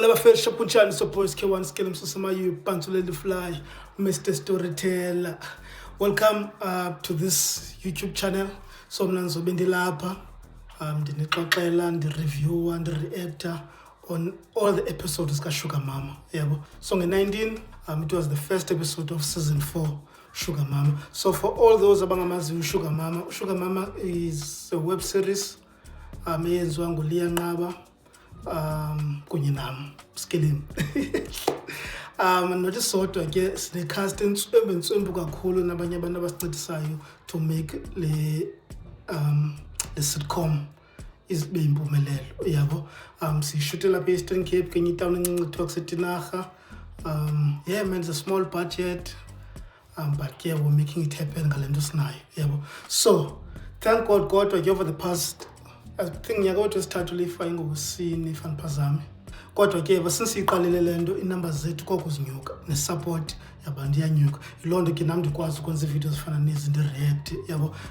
Olaba Felsha Punchani, so boys K1 Skillum Susamayu, Pantuleli Fly, Mr. Storyteller. Welcome to this YouTube channel. So Mnanzo Bendilapa, the reviewer and the reactor on all the episodes of Sugar Mama. So in 19, it was the first episode of season 4. Sugar Mama. So for all those abangamazi Sugar Mama is a web series eyenziwa nguLeah Nqaba kunye nam Skilling. Not isodwa ke sinecast entswembu kakhulu nabanye abantu abasincedisayo to make le sitcom izibe impumelelo yabo. Siyishutte lapha e-Eastern Cape kenye itown encinci kuthiwa kuseTinarha. Yeah man, it's a small budget. But yeah, we're making it happen ngalento sinayo. So thank God over the past, I think nyaka wesithathu lifa ingosini if andiphazami. Kodwa ke since siqalile lento i-numbers zethu koko zinyuka ne-support yabantu iyanyuka. Yilonto ke nam ndikwazi ukwenza iividiyo zifana nezi ndi-react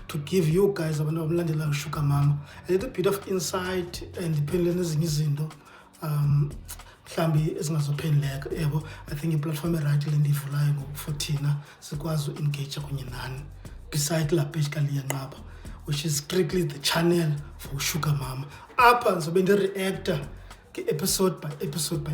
to give you guys abantu abamlandelayo Sugar Mama a little bit of insight and depending nezinye izinto mhlambi ezingazophendleka I think i-platform right le ndiyivulayo for thina sikwazi u-engage kunye nani beside la page kaLeah Nqaba, which is strictly the channel for Sugar Mama. Apha ndizobe ndi-reactor episode by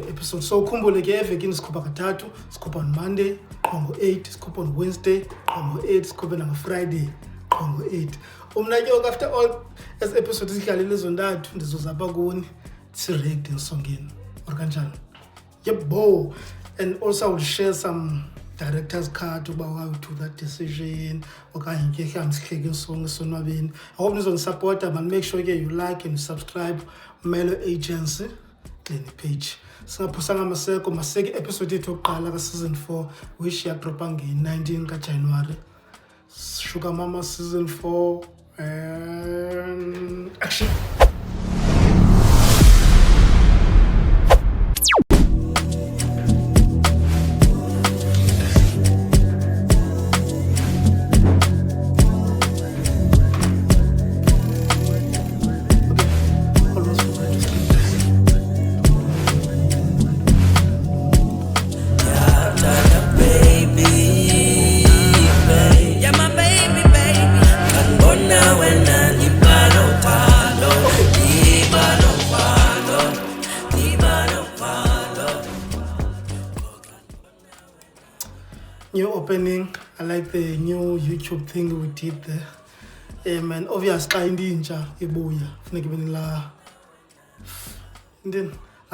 episode. So ukhumbule ke evekini sikhupha kathathu, sikhupha on Monday qho ngo-8, sikhupha on Wednesday qho ngo-8, sikhuphe nango-Friday qho ngo-8. Umna ke after all as episode zidlalile zontathu ndizozapha kuni si-react ensongeni or kanjani. Yebo. And also I will share some director's cut about how to do that decision okanye ke mhlawumbi sihleke isong esonwabeni. I hope nizondisupporta man. Make sure you like and subscribe Melo Agency kule page. Singaphosanga amaseko maseke episode yethu yokuqala ka season 4 which yadropa nge-19 kaJanuwari. Sugar Mama season 4 and action. New opening. I like the new YouTube thing we did there. Man, obviously xa indintsha ibuya funeka ibe la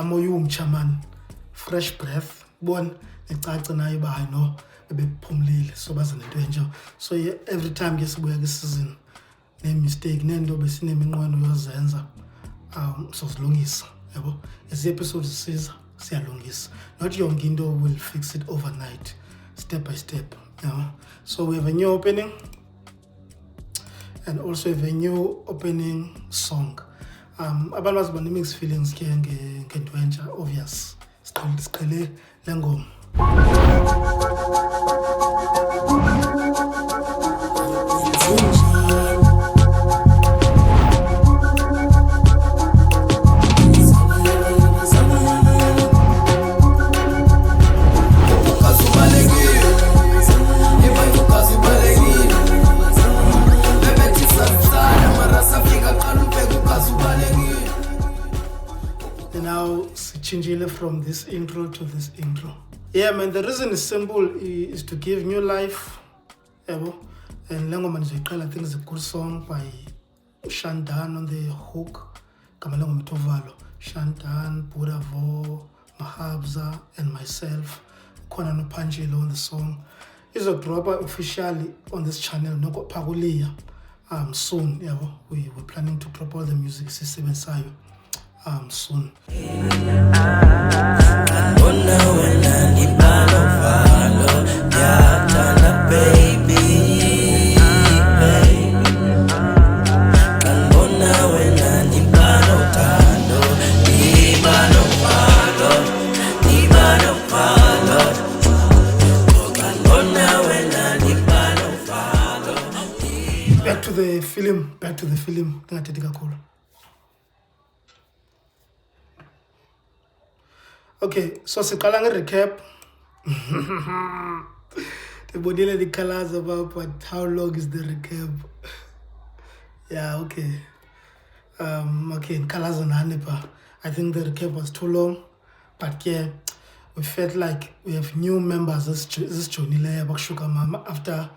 moya umtsha man, fresh breath. Bona necace nayo uba hayi no bebephumlile so baza nento enje. So yeah, every time ke sibuya ke season ne-mistake nento besineminqweno yozenza sozilungisa yabo. As episode siza siyalungisa. Not yonke into will fix it overnight. Step by step. So we have a new opening and also have a new opening song. Abantu baziba ne-mixed feelings ke ngento entsha, obvious. Siqhele le ngoma. From this intro to this intro. Yeah man, the reason is simple, is to give new life. And Lengo Man I think it's a good song by Shandan on the hook. Kamalengo Mitovalo. Shandan, Budavo, Mahabza and myself. Kona no Panjilo on the song. It's a dropper officially on this channel, no Pagulia. Soon, we're planning to drop all the music system inside. Soon. Back to the film. Okay, so siqala nge-recap. Ndibonile the colors about, but how long is the recap? Yeah, okay. Okay, in colors and Hanipa. I think the recap was too long, but yeah, we felt like we have new members. This Johnny Leia Bakshuka Mama after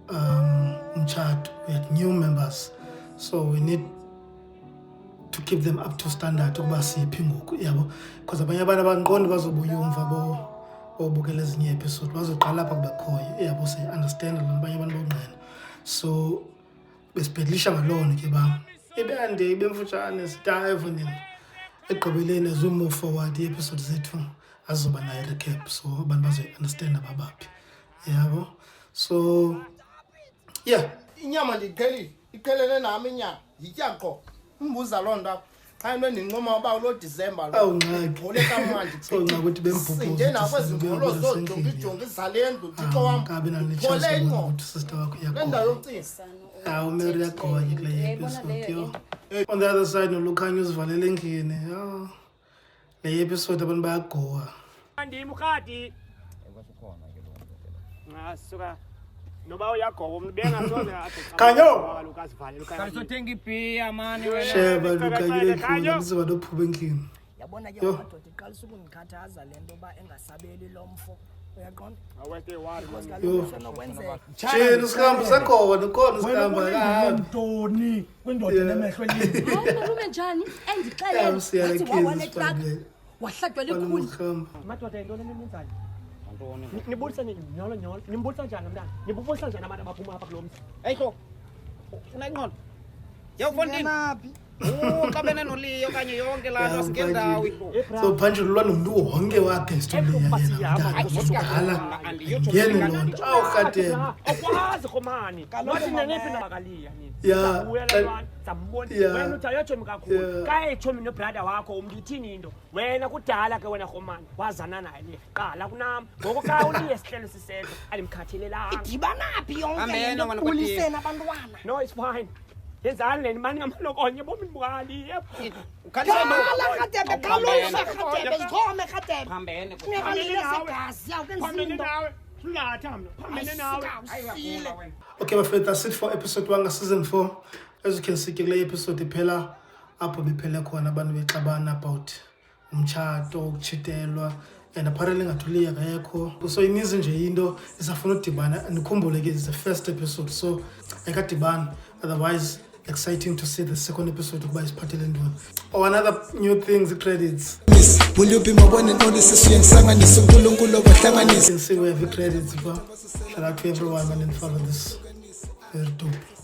Umchat, we had new members, so we need to keep them up to standard ukuba siphi ngoku yabo, because abanye abantu abanqondi bazobuya umva bobukela ezinye episode bazoqala apha kubekhoyo yabo, understand abanye abantu bonqena. So besibhedlisha ngalona ke bam ibende ibemfutshane sidive nini egqibeleni as we move forward episode zethu azoba nayo recap, so abantu bazo-understand ababaphi yabo. So yeah, inyama iqhelene nami inyama yitya qho umbuza loo nto xa into endincoma uba ulo December awungxaki kamandi ukuthi bembhubhuze nje nakwezi ngolo zojongijongi zale ndlu thixo wam kabe nale-chance ukuthi sister wakho le ndawo yokucinga Mary yagonya kule episode yo. On the other side noLukhanya uzivalele endlini. Le episode abantu bayagoa. Andimkhadi Ekwasukhona ke lo nto. Suka noba uyagoba umuntu bengasoze athi Khanyo! ukazivale Sothenga ibhiya mani wena. Sheba Lukhanya lekhulu kuziba nophuba endlini. Yabona ke amadoda iqalisa ukundikhathaza lento ba engasabeli lo mfo. Uyaqonda? awethe wari Nokwenzeka. Jeni sikhamba sakhona ukhona sikhamba Ntoni kwindoda nemehlo elini. Hayi malume njani? Endixelele. usiyakhiza Wahlatywa Wala likhulu. mkhamba. madoda into leninzani Antoni. nibulisa nyolo nimbulisa njani mntana nibulisa njani abantu abaphuma apha kulo mzi Hey hlo. Ufuna inqondo? Yawufondini. Uxabene noLiyo kanye yonke la nto singendawo. So phanje lwa nomuntu wonke wakhe story yena mdala ngene loo nto awurhatela akwazi khomani wathi nenephi nabakaliya nini Yeah, sambona yeah, wena uthi ayotshomi kakhulu yeah. ka etshomi nobrada wakho umntu ithini into wena kudala ke wena khomani wazana naye le qala kunam ngoku ka uliye sihlelo sisedlo alimkhathelelanga Idibanaphi yonke Hambeni, lento wena ulisena abantwana. no it's fine yenzani leni mani ngamalokonye bomini bukali Ukhalisa Khala khatebe kalusa khatebe zithome khatebe. Phambene. Kungabalile segazi yakwenza phambene into. nawe singatha mna phambene nawe Ayakula wena. Okay, my friend, that's it for episode 1 season 4. As you can see, kule episode iphela apho bephela khona abantu bexabana about umtshato, ukuchitelwa, and apparently ngathuli akekho. So ininzi nje into isafuna udibana, nikhumbule ke it's the first episode, so ayikadibani. Otherwise, exciting to see the second episode ukuba isiphathele ntoni. Oh, another new things, the credits. Will you be my one and only sister and sanganisa uNkulunkulu obahlanganisa? You can see we have the credits, but shout out to everyone man and follow this. Very dope.